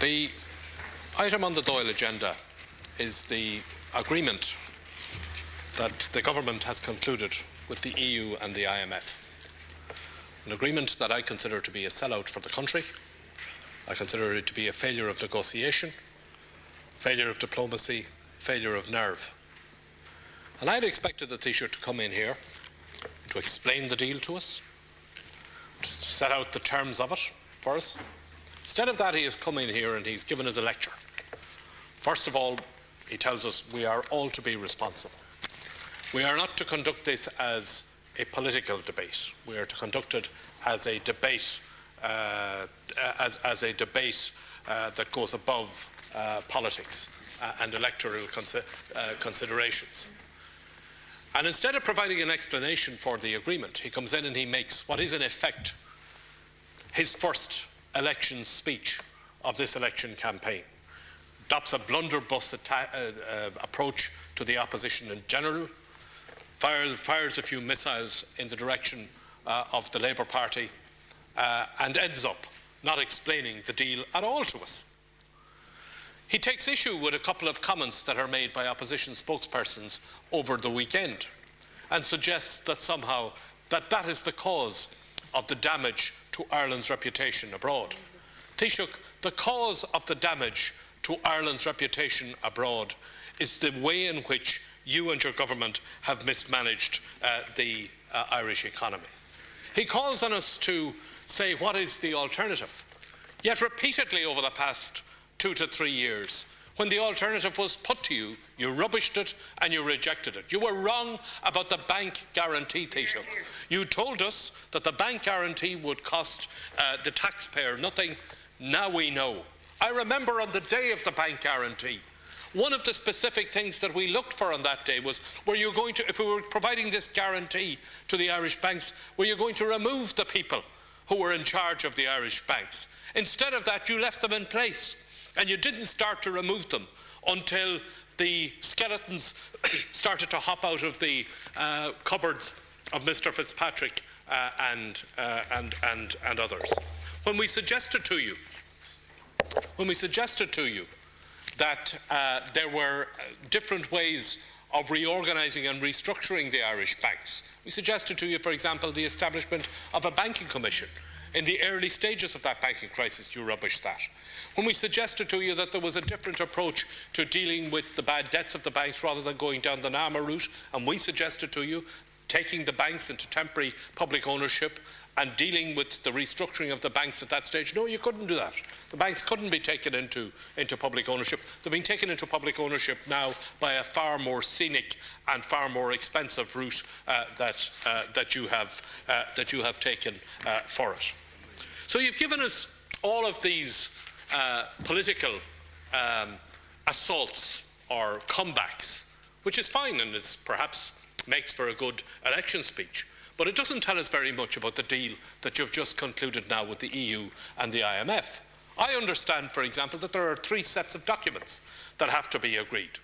The item on the Dáil agenda is the agreement that the government has concluded with the EU and the IMF. An agreement that I consider to be a sellout for the country. I consider it to be a failure of negotiation, failure of diplomacy, failure of nerve. And I had expected the Taoiseach to come in here to explain the deal to us, to set out the terms of it for us. Instead of that, he has come in here and he's given us a lecture. First of all, he tells us we are all to be responsible. We are not to conduct this as a political debate. We are to conduct it as a debate, that goes above politics and electoral considerations. And instead of providing an explanation for the agreement, he comes in and he makes what is in effect his first election speech of this election campaign. Adopts a blunderbuss approach to the opposition in general, fires a few missiles in the direction of the Labour Party, and ends up not explaining the deal at all to us. He takes issue with a couple of comments that are made by opposition spokespersons over the weekend and suggests that somehow that is the cause of the damage to Ireland's reputation abroad. Taoiseach, the cause of the damage to Ireland's reputation abroad is the way in which you and your government have mismanaged the Irish economy. He calls on us to say what is the alternative. Yet repeatedly over the past 2 to 3 years, when the alternative was put to you, you rubbished it and you rejected it. You were wrong about the bank guarantee, Taoiseach. You told us that the bank guarantee would cost the taxpayer nothing. Now we know. I remember on the day of the bank guarantee, one of the specific things that we looked for on that day was, were you going to, if we were providing this guarantee to the Irish banks, were you going to remove the people who were in charge of the Irish banks? Instead of that, you left them in place, and you didn't start to remove them until the skeletons started to hop out of the cupboards of Mr. Fitzpatrick and others. When we suggested to you that there were different ways of reorganising and restructuring the Irish banks. We suggested to you, for example, the establishment of a banking commission. In the early stages of that banking crisis, you rubbished that. When we suggested to you that there was a different approach to dealing with the bad debts of the banks rather than going down the NAMA route, and we suggested to you taking the banks into temporary public ownership and dealing with the restructuring of the banks at that stage. No, you couldn't do that. The banks couldn't be taken into public ownership. They're being taken into public ownership now by a far more scenic and far more expensive route that you have taken for it. So you've given us all of these political assaults or comebacks, which is fine and is perhaps makes for a good election speech. But it doesn't tell us very much about the deal that you've just concluded now with the EU and the IMF. I understand, for example, that there are 3 sets of documents that have to be agreed.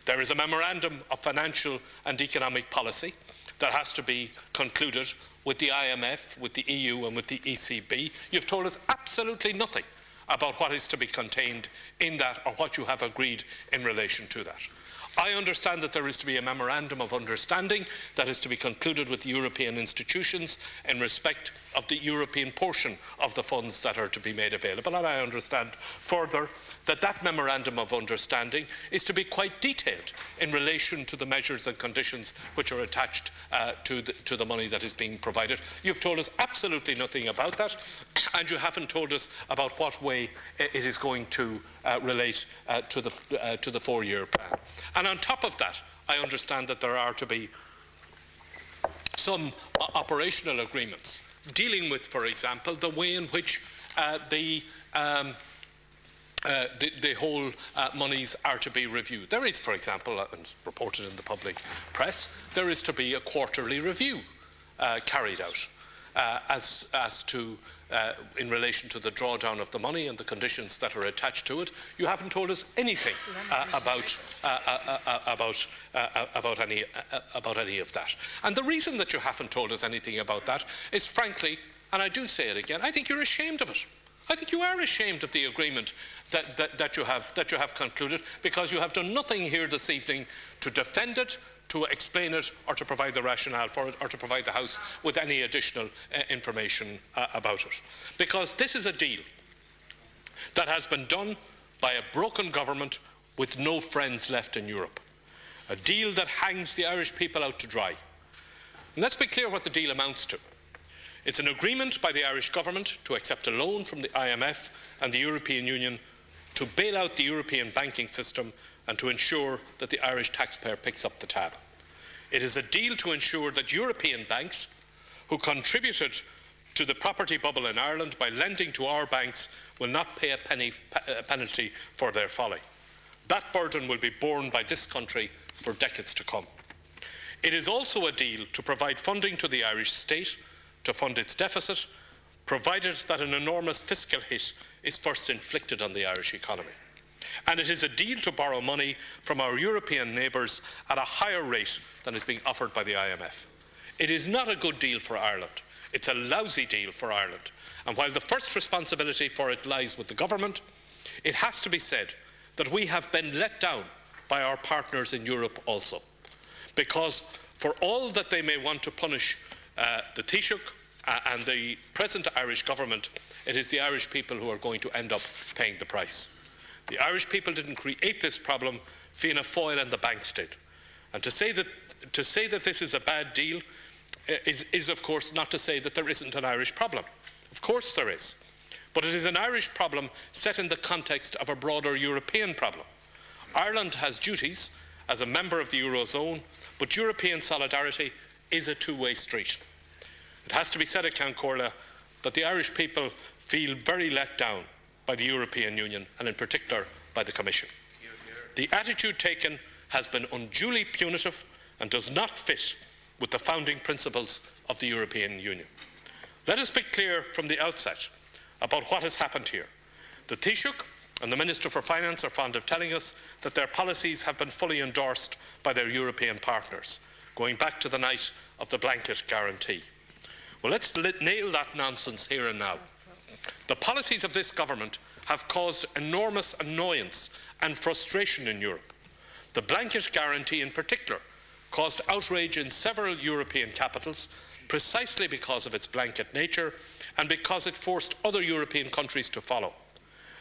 There is a memorandum of financial and economic policy that has to be concluded with the IMF, with the EU and with the ECB. You've told us absolutely nothing about what is to be contained in that or what you have agreed in relation to that. I understand that there is to be a memorandum of understanding that is to be concluded with the European institutions in respect of the European portion of the funds that are to be made available. And I understand further that that memorandum of understanding is to be quite detailed in relation to the measures and conditions which are attached to the money that is being provided. You've told us absolutely nothing about that, and you haven't told us about what way it is going to relate to the 4-year plan. And on top of that, I understand that there are to be some operational agreements dealing with, for example, the way in which the whole monies are to be reviewed. There is, for example, and reported in the public press, there is to be a quarterly review carried out. in relation to the drawdown of the money and the conditions that are attached to it. You haven't told us anything about any of that. And the reason that you haven't told us anything about that is, frankly, and I do say it again, I think you're ashamed of it. I think you are ashamed of the agreement that you have concluded, because you have done nothing here this evening to defend it, to explain it, or to provide the rationale for it, or to provide the House with any additional information about it. Because this is a deal that has been done by a broken government with no friends left in Europe. A deal that hangs the Irish people out to dry. And let's be clear what the deal amounts to. It's an agreement by the Irish government to accept a loan from the IMF and the European Union to bail out the European banking system and to ensure that the Irish taxpayer picks up the tab. It is a deal to ensure that European banks who contributed to the property bubble in Ireland by lending to our banks will not pay a penalty for their folly. That burden will be borne by this country for decades to come. It is also a deal to provide funding to the Irish state to fund its deficit, provided that an enormous fiscal hit is first inflicted on the Irish economy. And it is a deal to borrow money from our European neighbours at a higher rate than is being offered by the IMF. It is not a good deal for Ireland. It's a lousy deal for Ireland. And while the first responsibility for it lies with the government, it has to be said that we have been let down by our partners in Europe also. Because for all that they may want to punish the Taoiseach and the present Irish government, it is the Irish people who are going to end up paying the price. The Irish people didn't create this problem, Fianna Fáil and the banks did. And to say that this is a bad deal is of course not to say that there isn't an Irish problem. Of course there is. But it is an Irish problem set in the context of a broader European problem. Ireland has duties as a member of the Eurozone, but European solidarity is a two-way street. It has to be said at Count Corla that the Irish people feel very let down by the European Union, and in particular by the Commission. The attitude taken has been unduly punitive and does not fit with the founding principles of the European Union. Let us be clear from the outset about what has happened here. The Taoiseach and the Minister for Finance are fond of telling us that their policies have been fully endorsed by their European partners, going back to the night of the blanket guarantee. Well, let's nail that nonsense here and now. The policies of this government have caused enormous annoyance and frustration in Europe. The blanket guarantee in particular caused outrage in several European capitals precisely because of its blanket nature and because it forced other European countries to follow.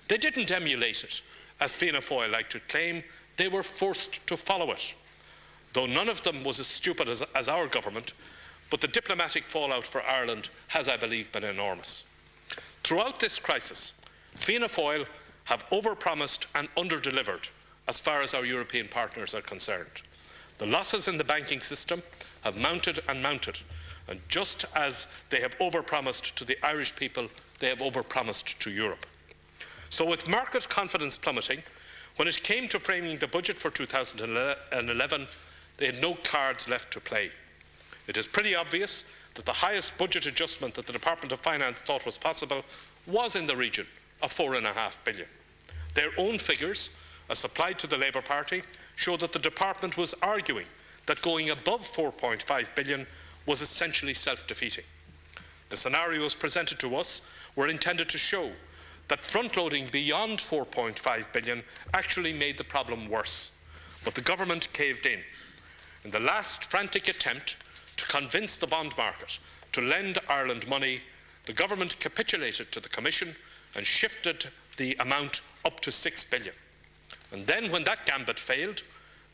They didn't emulate it, as Fianna Fáil like to claim. They were forced to follow it, though none of them was as stupid as our government. But the diplomatic fallout for Ireland has, I believe, been enormous. Throughout this crisis, Fianna Fáil have overpromised and underdelivered as far as our European partners are concerned. The losses in the banking system have mounted and mounted, and just as they have overpromised to the Irish people, they have overpromised to Europe. So with market confidence plummeting, when it came to framing the budget for 2011, they had no cards left to play. It is pretty obvious that the highest budget adjustment that the Department of Finance thought was possible was in the region of £4.5 billion. Their own figures, as supplied to the Labour Party, show that the department was arguing that going above £4.5 billion was essentially self-defeating. The scenarios presented to us were intended to show that front-loading beyond £4.5 billion actually made the problem worse. But the government caved in. In the last frantic attempt to convince the bond market to lend Ireland money, the government capitulated to the Commission and shifted the amount up to £6 billion. And then when that gambit failed,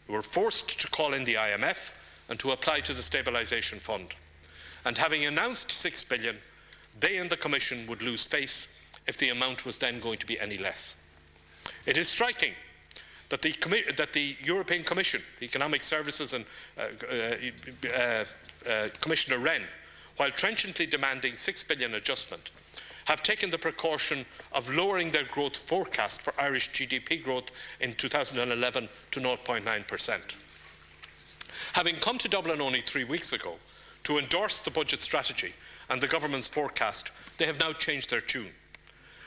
we were forced to call in the IMF and to apply to the Stabilisation Fund. And having announced £6 billion, they and the Commission would lose face if the amount was then going to be any less. It is striking that the European Commission, Economic Services and Commissioner Wren, while trenchantly demanding £6 billion adjustment, have taken the precaution of lowering their growth forecast for Irish GDP growth in 2011 to 0.9%. Having come to Dublin only 3 weeks ago to endorse the budget strategy and the government's forecast, they have now changed their tune.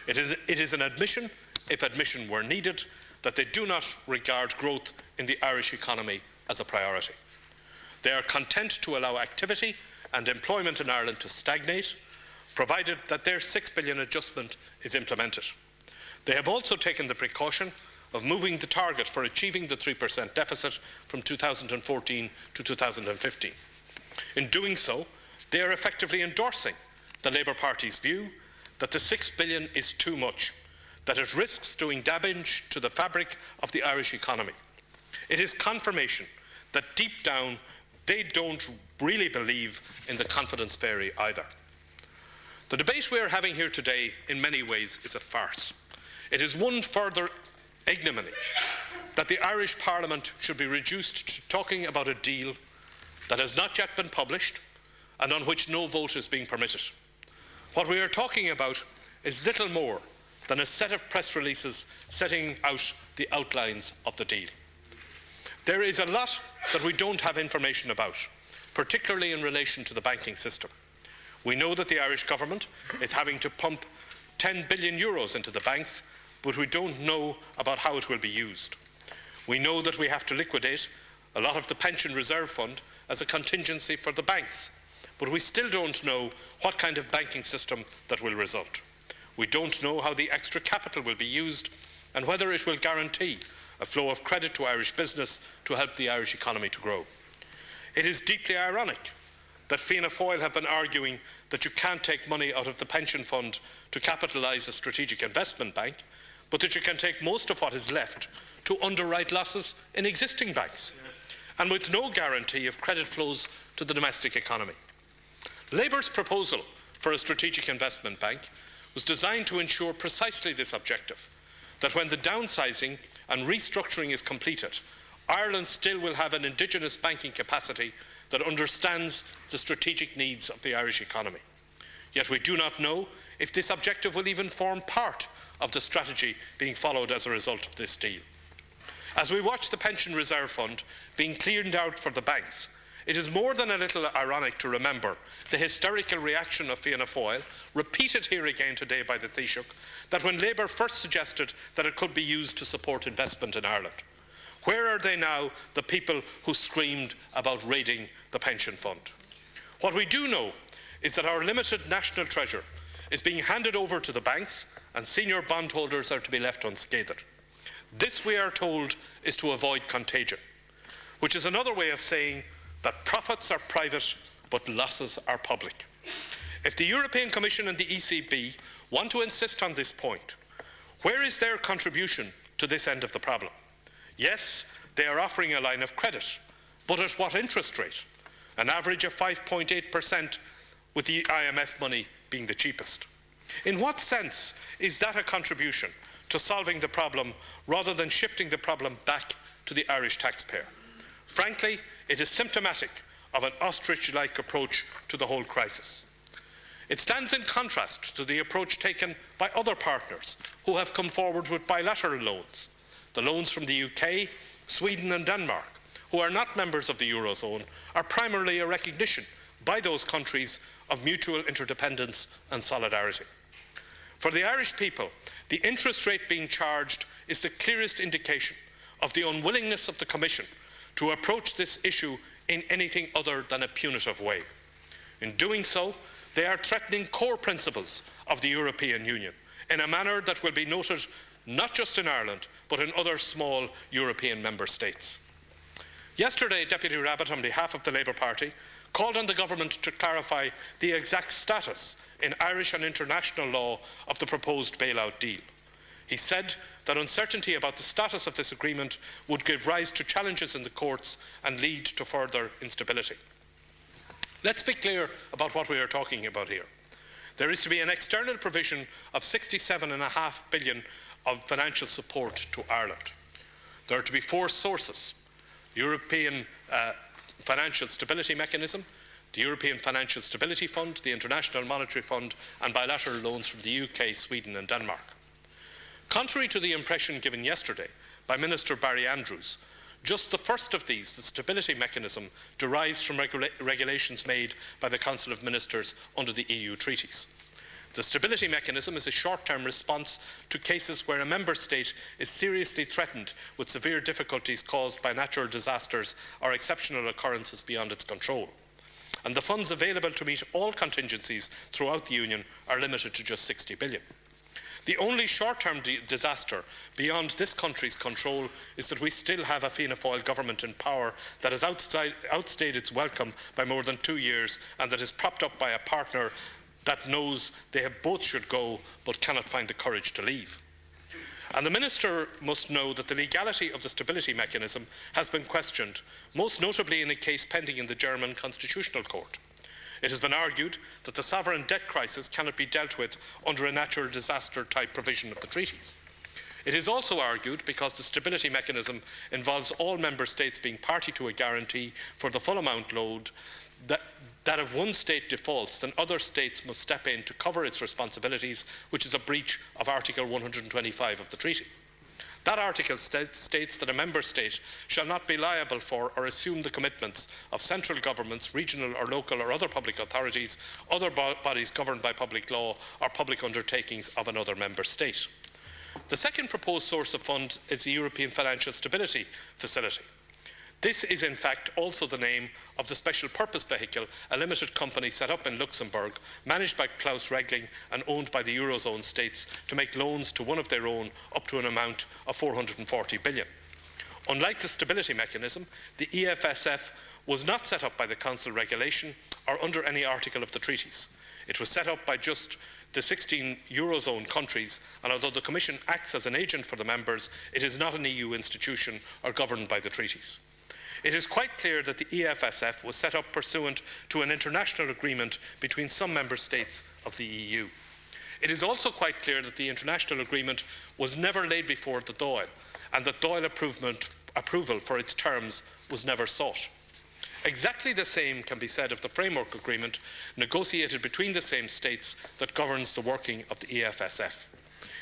It is an admission, if admission were needed, that they do not regard growth in the Irish economy as a priority. They are content to allow activity and employment in Ireland to stagnate, provided that their €6 billion adjustment is implemented. They have also taken the precaution of moving the target for achieving the 3% deficit from 2014 to 2015. In doing so, they are effectively endorsing the Labour Party's view that the €6 billion is too much, that it risks doing damage to the fabric of the Irish economy. It is confirmation that deep down they don't really believe in the confidence fairy either. The debate we are having here today in many ways is a farce. It is one further ignominy that the Irish Parliament should be reduced to talking about a deal that has not yet been published and on which no vote is being permitted. What we are talking about is little more than a set of press releases setting out the outlines of the deal. There is a lot that we don't have information about, particularly in relation to the banking system. We know that the Irish government is having to pump €10 billion into the banks, but we don't know about how it will be used. We know that we have to liquidate a lot of the pension reserve fund as a contingency for the banks, but we still don't know what kind of banking system that will result. We don't know how the extra capital will be used and whether it will guarantee a flow of credit to Irish business to help the Irish economy to grow. It is deeply ironic that Fianna Fáil have been arguing that you can't take money out of the pension fund to capitalise a strategic investment bank, but that you can take most of what is left to underwrite losses in existing banks, and with no guarantee of credit flows to the domestic economy. Labour's proposal for a strategic investment bank was designed to ensure precisely this objective, that when the downsizing and restructuring is completed, Ireland still will have an indigenous banking capacity that understands the strategic needs of the Irish economy. Yet we do not know if this objective will even form part of the strategy being followed as a result of this deal. As we watch the pension reserve fund being cleared out for the banks, it is more than a little ironic to remember the hysterical reaction of Fianna Fáil, repeated here again today by the Taoiseach, that when Labour first suggested that it could be used to support investment in Ireland. Where are they now, the people who screamed about raiding the pension fund? What we do know is that our limited national treasure is being handed over to the banks and senior bondholders are to be left unscathed. This, we are told, is to avoid contagion, which is another way of saying that profits are private but losses are public. If the European Commission and the ECB want to insist on this point, where is their contribution to this end of the problem? Yes, they are offering a line of credit, but at what interest rate? An average of 5.8%, with the IMF money being the cheapest. In what sense is that a contribution to solving the problem rather than shifting the problem back to the Irish taxpayer? Frankly, it is symptomatic of an ostrich-like approach to the whole crisis. It stands in contrast to the approach taken by other partners who have come forward with bilateral loans. The loans from the UK, Sweden and Denmark, who are not members of the Eurozone, are primarily a recognition by those countries of mutual interdependence and solidarity. For the Irish people, the interest rate being charged is the clearest indication of the unwillingness of the Commission to approach this issue in anything other than a punitive way. In doing so, they are threatening core principles of the European Union in a manner that will be noted not just in Ireland, but in other small European member states. Yesterday, Deputy Rabbitte, on behalf of the Labour Party, called on the government to clarify the exact status in Irish and international law of the proposed bailout deal. He said that uncertainty about the status of this agreement would give rise to challenges in the courts and lead to further instability. Let's be clear about what we are talking about here. There is to be an external provision of €67.5 billion of financial support to Ireland. There are to be four sources: the European Financial Stability Mechanism, the European Financial Stability Fund, the International Monetary Fund, and bilateral loans from the UK, Sweden and Denmark. Contrary to the impression given yesterday by Minister Barry Andrews, Just the first of these, the stability mechanism, derives from regulations made by the Council of Ministers under the EU treaties. The stability mechanism is a short-term response to cases where a member state is seriously threatened with severe difficulties caused by natural disasters or exceptional occurrences beyond its control. And the funds available to meet all contingencies throughout the Union are limited to just 60 billion. The only short-term disaster beyond this country's control is that we still have a Fianna Fáil government in power that has outstayed its welcome by more than 2 years, and that is propped up by a partner that knows they both should go but cannot find the courage to leave. And the Minister must know that the legality of the stability mechanism has been questioned, most notably in a case pending in the German Constitutional Court. It has been argued that the sovereign debt crisis cannot be dealt with under a natural disaster type provision of the treaties. It is also argued, because the stability mechanism involves all member states being party to a guarantee for the full amount loaned, that if one state defaults, then other states must step in to cover its responsibilities, which is a breach of Article 125 of the treaty. That article states that a member state shall not be liable for or assume the commitments of central governments, regional or local or other public authorities, other bodies governed by public law, or public undertakings of another member state. The second proposed source of fund is the European Financial Stability Facility. This is in fact also the name of the special purpose vehicle, a limited company set up in Luxembourg, managed by Klaus Regling and owned by the Eurozone states, to make loans to one of their own up to an amount of 440 billion. Unlike the stability mechanism, the EFSF was not set up by the Council regulation or under any article of the treaties. It was set up by just the 16 Eurozone countries, and although the Commission acts as an agent for the members, it is not an EU institution or governed by the treaties. It is quite clear that the EFSF was set up pursuant to an international agreement between some member states of the EU. It is also quite clear that the international agreement was never laid before the Dáil, and that Dáil approval for its terms was never sought. Exactly the same can be said of the framework agreement negotiated between the same states that governs the working of the EFSF.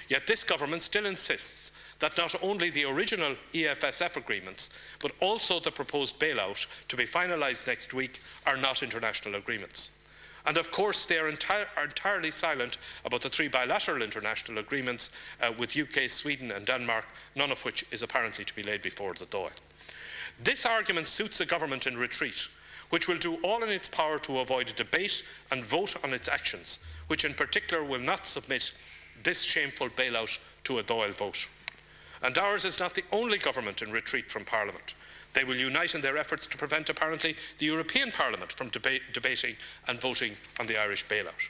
Yet this government still insists that not only the original EFSF agreements, but also the proposed bailout to be finalised next week are not international agreements. And of course they are entirely silent about the 3 bilateral international agreements with UK, Sweden and Denmark, none of which is apparently to be laid before the Dáil. This argument suits a government in retreat, which will do all in its power to avoid a debate and vote on its actions, which in particular will not submit this shameful bailout to a Dáil vote. And ours is not the only government in retreat from Parliament. They will unite in their efforts to prevent, apparently, the European Parliament from debating and voting on the Irish bailout.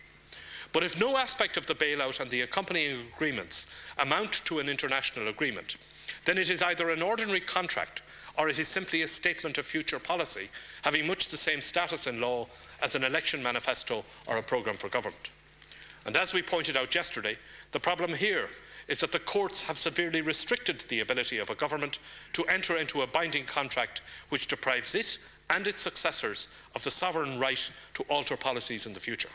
But if no aspect of the bailout and the accompanying agreements amount to an international agreement, then it is either an ordinary contract or it is simply a statement of future policy, having much the same status in law as an election manifesto or a programme for government. And as we pointed out yesterday, the problem here is that the courts have severely restricted the ability of a government to enter into a binding contract which deprives it and its successors of the sovereign right to alter policies in the future.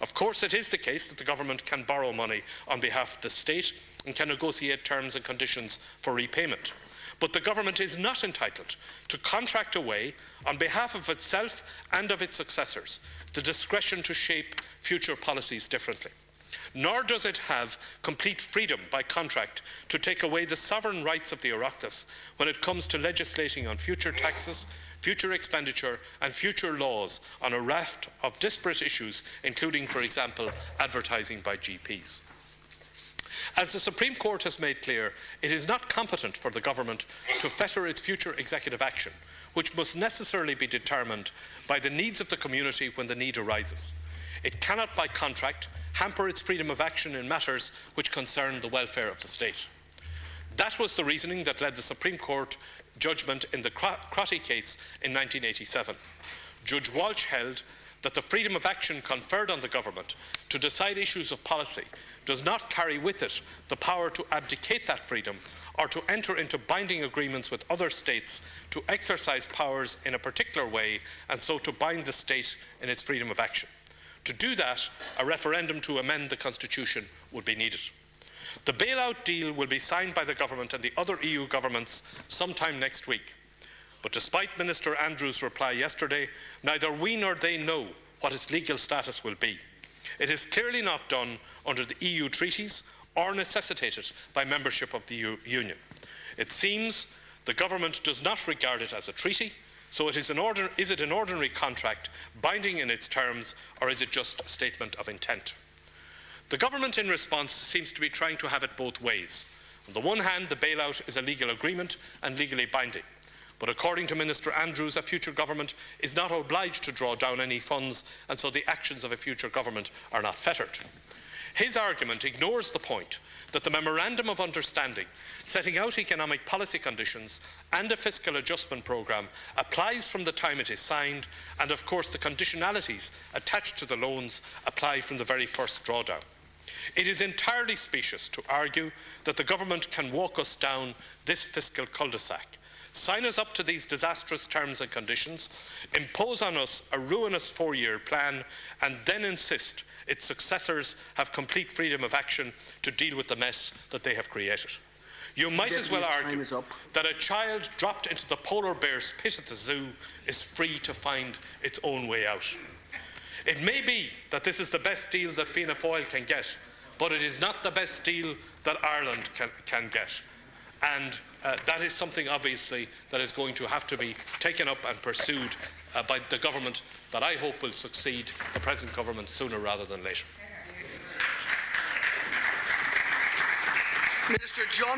Of course, it is the case that the government can borrow money on behalf of the state and can negotiate terms and conditions for repayment. But the government is not entitled to contract away, on behalf of itself and of its successors, the discretion to shape future policies differently. Nor does it have complete freedom by contract to take away the sovereign rights of the Oireachtas when it comes to legislating on future taxes, future expenditure and future laws on a raft of disparate issues, including, for example, advertising by GPs. As the Supreme Court has made clear, it is not competent for the government to fetter its future executive action, which must necessarily be determined by the needs of the community when the need arises. It cannot, by contract, hamper its freedom of action in matters which concern the welfare of the state. That was the reasoning that led the Supreme Court judgment in the Crotty case in 1987. Judge Walsh held that the freedom of action conferred on the government to decide issues of policy does not carry with it the power to abdicate that freedom or to enter into binding agreements with other states to exercise powers in a particular way and so to bind the state in its freedom of action. To do that, a referendum to amend the Constitution would be needed. The bailout deal will be signed by the government and the other EU governments sometime next week. But despite Minister Andrews' reply yesterday, neither we nor they know what its legal status will be. It is clearly not done under the EU treaties or necessitated by membership of the Union. It seems the government does not regard it as a treaty, so is it an ordinary contract, binding in its terms, or is it just a statement of intent? The government in response seems to be trying to have it both ways. On the one hand, the bailout is a legal agreement and legally binding. But according to Minister Andrews, a future government is not obliged to draw down any funds, and so the actions of a future government are not fettered. His argument ignores the point that the Memorandum of Understanding, setting out economic policy conditions and a fiscal adjustment programme, applies from the time it is signed, and of course the conditionalities attached to the loans apply from the very first drawdown. It is entirely specious to argue that the government can walk us down this fiscal cul-de-sac, sign us up to these disastrous terms and conditions, impose on us a ruinous 4-year plan, and then insist its successors have complete freedom of action to deal with the mess that they have created. You might as well argue that a child dropped into the polar bear's pit at the zoo is free to find its own way out. It may be that this is the best deal that Fianna Fáil can get, but it is not the best deal that Ireland can get. And that is something, obviously, that is going to have to be taken up and pursued by the government that I hope will succeed the present government sooner rather than later. Minister John